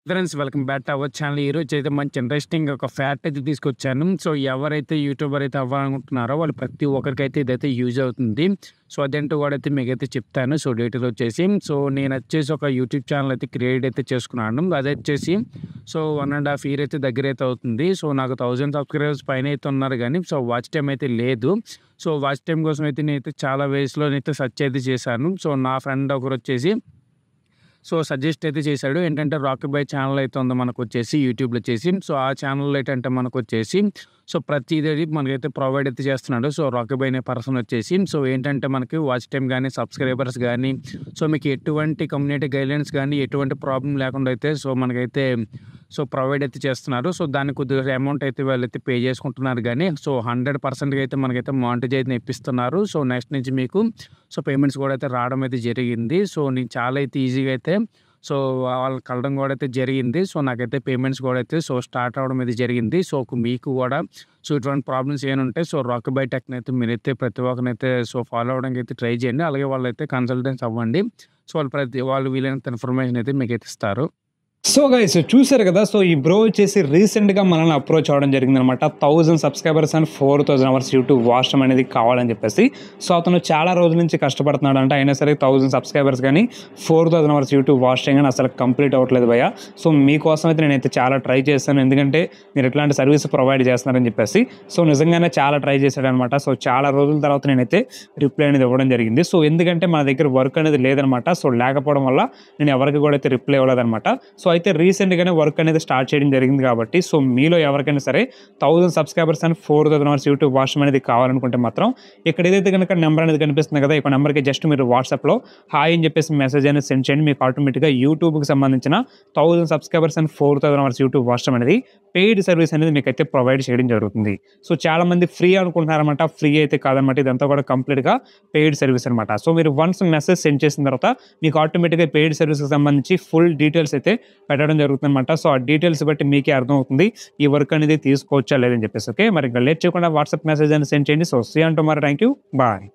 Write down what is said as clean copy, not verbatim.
Friends welcome back to our channel. ఈరోజు అయితే మంచి ఇంట్రెస్టింగ్ ఒక ఫ్యాక్ట్ అయితే తీసుకొచ్చాను. సో ఎవరైతే యూట్యూబర్ అయితే అవ్వాలనుకుంటున్నారో వాళ్ళు ప్రతి ఒక్కరికైతే ఇదైతే యూజ్ అవుతుంది. సో అదేంటో కూడా అయితే మీకైతే చెప్తాను. సో డీటెయిల్ వచ్చేసి నేను వచ్చేసి ఒక యూట్యూబ్ ఛానల్ అయితే క్రియేట్ అయితే చేసుకున్నాను. అది వచ్చేసి సో 1.5 ఇయర్ అయితే దగ్గర అయితే అవుతుంది. సో నాకు 1000 సబ్స్క్రైబర్స్ పైన అయితే ఉన్నారు కానీ సో వాచ్ టైం అయితే లేదు. సో వాచ్ టైం కోసం అయితే నేనైతే చాలా వేస్లో అయితే సెర్చ్ అయితే చేశాను. సో నా ఫ్రెండ్ ఒకరు వచ్చేసి సో సజెస్ట్ అయితే చేశాడు. ఏంటంటే రాకీ బాయ్ ఛానల్ అయితే ఉంది మనకొచ్చేసి యూట్యూబ్‌లో వచ్చేసి. సో ఆ ఛానల్‌లో ఏంటంటే మనకొచ్చేసి సో ప్రతిదీ మనకైతే ప్రొవైడ్ అయితే చేస్తున్నాడు. సో రాకీ బాయ్ అనే పర్సన్ వచ్చేసి సో ఏంటంటే మనకి వాచ్ టైమ్ గానీ, సబ్స్క్రైబర్స్ గానీ, సో మీకు ఎటువంటి కమ్యూనిటీ గైడ్‌లైన్స్ గానీ, ఎటువంటి ప్రాబ్లమ్ లేకుండా అయితే సో మనకైతే సో ప్రొవైడ్ అయితే చేస్తున్నారు. సో దానికి కొద్దిగా అమౌంట్ అయితే వాళ్ళైతే పే చేసుకుంటున్నారు గానీ సో 100% అయితే మనకైతే మానిటైజ్ అయితే ఇప్పిస్తున్నారు. సో నెక్స్ట్ నుంచి మీకు సో పేమెంట్స్ కూడా అయితే రావడం అయితే జరిగింది. సో నేను చాలా అయితే ఈజీగా అయితే సో వాళ్ళకి కలవడం కూడా అయితే జరిగింది. సో నాకైతే పేమెంట్స్ కూడా అయితే సో స్టార్ట్ అవ్వడం అయితే జరిగింది. సో మీకు కూడా సో ఇటువంటి ప్రాబ్లమ్స్ ఏమైనా ఉంటే సో రాకీ బాయ్ టెక్‌ని అయితే మీరైతే ప్రతి ఒక్కరినైతే సో ఫాలో అవ్వడానికి అయితే ట్రై చేయండి. అలాగే వాళ్ళైతే కన్సల్టెన్స్ అవ్వండి. సో వాళ్ళు వీలైనంత ఇన్ఫర్మేషన్ అయితే మీకైతే ఇస్తారు. సో గైస్ చూసారు కదా. సో ఈ బ్రో వచ్చేసి రీసెంట్గా మనల్ని అప్రోచ్ అవ్వడం జరిగిందనమాట. 1000 subscribers and 4000 hours YouTube watch time అనేది కావాలని చెప్పేసి. సో అతను చాలా రోజుల నుంచి కష్టపడుతున్నాడు అంటే అయినా సరే 1000 సబ్స్క్రైబర్స్ కానీ 4000 అవర్స్ యూట్యూబ్ వాచ్ టైం కానీ అసలు కంప్లీట్ అవ్వట్లేదు భయ్య. సో మీకోసం అయితే నేనైతే చాలా ట్రై చేస్తాను, ఎందుకంటే మీరు ఇట్లాంటి సర్వీస్ ప్రొవైడ్ చేస్తున్నారని చెప్పేసి. సో నిజంగానే చాలా ట్రై చేశాడు అనమాట. సో చాలా రోజుల తర్వాత నేనైతే రిప్లై అనేది ఇవ్వడం జరిగింది. సో ఎందుకంటే మన దగ్గర వర్క్ అనేది లేదనమాట. సో లేకపోవడం వల్ల నేను ఎవరికి కూడా అయితే రిప్లై ఇవ్వలేదనమాట. సో అయితే రీసెంట్గానే వర్క్ అనేది స్టార్ట్ చేయడం జరిగింది కాబట్టి సో మీలో ఎవరికైనా సరే 1000 subscribers and 4000 hours YouTube watch time అనేది కావాలనుకుంటే మాత్రం ఇక్కడ ఏదైతే కనుక నెంబర్ అనేది కనిపిస్తుంది కదా, ఈ నెంబర్కి జస్ట్ మీరు వాట్సాప్లో హాయ్ అని చెప్పేసి మెసేజ్ అనేది సెండ్ చేయండి. మీకు ఆటోమేటిక్గా యూట్యూబ్కి సంబంధించిన 1000 subscribers and 4000 hours YouTube watch time అనేది పెయిడ్ సర్వీస్ అనేది మీకు అయితే ప్రొవైడ్ చేయడం జరుగుతుంది. సో చాలా మంది ఫ్రీ అనుకుంటున్నారన్నమాట. ఫ్రీ అయితే కాదనమాట, ఇదంతా కూడా కంప్లీట్గా పెయిడ్ సర్వీస్ అనమాట. సో మీరు వన్స్ మెసేజ్ సెండ్ చేసిన తర్వాత మీకు ఆటోమేటిక్గా పెయిడ్ సర్వీస్కి సంబంధించి ఫుల్ డీటెయిల్స్ అయితే పెట్టడం జరుగుతుంది అనమాట. సో ఆ డీటెయిల్స్ బట్టి మీకే అర్థమవుతుంది ఈ వర్క్ అనేది తీసుకోవచ్చా లేదని చెప్పేసి. ఓకే, మరి ఇంకా లేట్ చేయకుండా వాట్సాప్ మెసేజ్ అని సెండ్ చేయండి. So see you tomorrow. Thank you, bye.